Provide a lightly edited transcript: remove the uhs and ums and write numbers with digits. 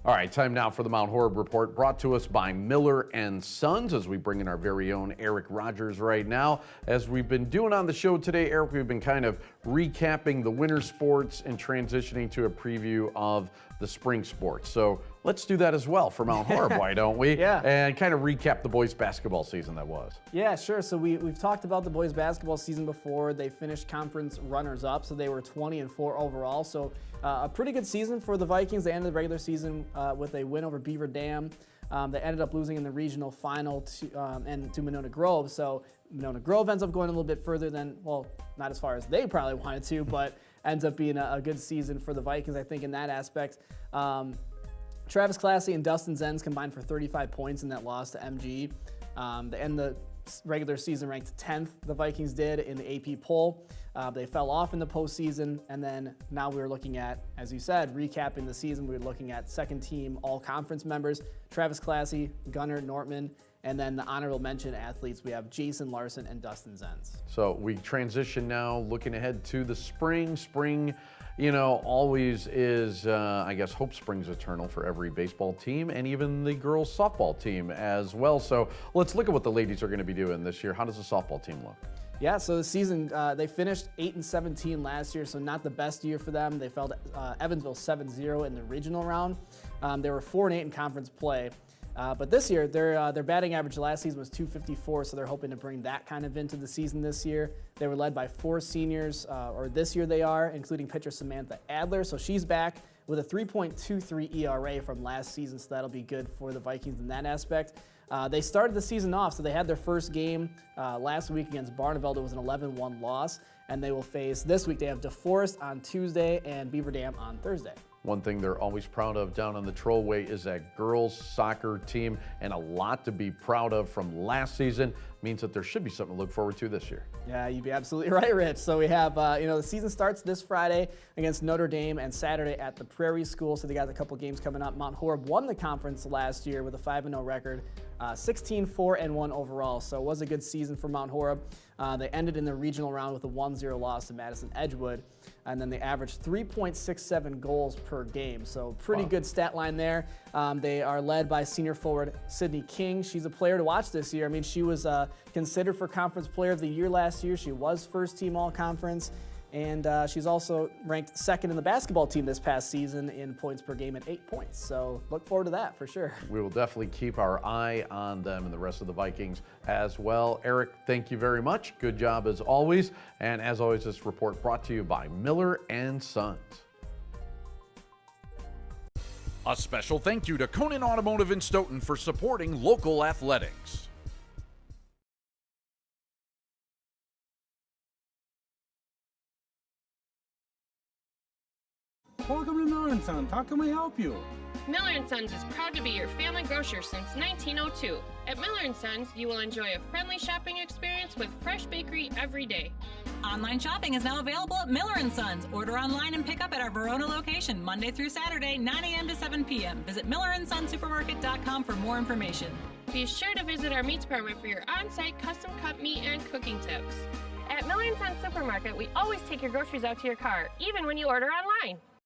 All right, time now for the Mount Horeb Report, brought to us by Miller & Sons, as we bring in our very own Eric Rogers right now. As we've been doing on the show today, Eric, we've been kind of recapping the winter sports and transitioning to a preview of the spring sports. So let's do that as well for Mount Horeb, why don't we? Yeah. And kind of recap the boys basketball season that was. Yeah, sure. So we've talked about the boys basketball season before. They finished conference runners-up, so they were 20-4 overall. So a pretty good season for the Vikings. They ended the regular season with a win over Beaver Dam. They ended up losing in the regional final to Monona Grove. So Monona Grove ends up going a little bit further than, well, not as far as they probably wanted to, but ends up being a good season for the Vikings, I think, in that aspect. Travis Classy and Dustin Zenz combined for 35 points in that loss to MG. They end the regular season ranked 10th, the Vikings did, in the AP poll. They fell off in the postseason, and then now we're looking at, as you said, recapping the season. We're looking at second-team all-conference members, Travis Classy, Gunnar Nortman, and then the honorable mention athletes, we have Jason Larson and Dustin Zenz. So we transition now, looking ahead to the spring. Spring, you know, always is, I guess, hope springs eternal for every baseball team and even the girls softball team as well. So let's look at what the ladies are going to be doing this year. How does the softball team look? Yeah, so the season, they finished 8-17 last year, so not the best year for them. They fell to Evansville 7-0 in the regional round. They were 4-8 in conference play. But this year, their batting average last season was .254, so they're hoping to bring that kind of into the season this year. They were led by 4 seniors, or this year they are, including pitcher Samantha Adler. So she's back with a 3.23 ERA from last season, so that'll be good for the Vikings in that aspect. They started the season off, so they had their first game last week against Barneveld. It was an 11-1 loss, and they will face, this week they have DeForest on Tuesday and Beaver Dam on Thursday. One thing they're always proud of down on the Trollway is that girls soccer team, and a lot to be proud of from last season. Means that there should be something to look forward to this year. Yeah, you'd be absolutely right, Rich. So we have, the season starts this Friday against Notre Dame and Saturday at the Prairie School. So they got a couple games coming up. Mount Horeb won the conference last year with a 5-0 record, 16-4-1 overall. So it was a good season for Mount Horeb. They ended in the regional round with a 1-0 loss to Madison Edgewood, and then they averaged 3.67 goals per game. So pretty good stat line there. They are led by senior forward Sydney King. She's a player to watch this year. I mean, she was considered for Conference Player of the Year last year. She was first team all-conference, and she's also ranked second in the basketball team this past season in points per game at 8 points. So look forward to that for sure. We will definitely keep our eye on them and the rest of the Vikings as well. Eric, thank you very much. Good job as always. And as always, this report brought to you by Miller & Sons. A special thank you to Conan Automotive in Stoughton for supporting local athletics. Welcome to Miller & Sons. How can we help you? Miller & Sons is proud to be your family grocer since 1902. At Miller & Sons, you will enjoy a friendly shopping experience with fresh bakery every day. Online shopping is now available at Miller & Sons. Order online and pick up at our Verona location Monday through Saturday, 9 a.m. to 7 p.m. Visit MillerandSonsSupermarket.com for more information. Be sure to visit our meat department for your on-site custom cut meat and cooking tips. At Miller & Sons Supermarket, we always take your groceries out to your car, even when you order online.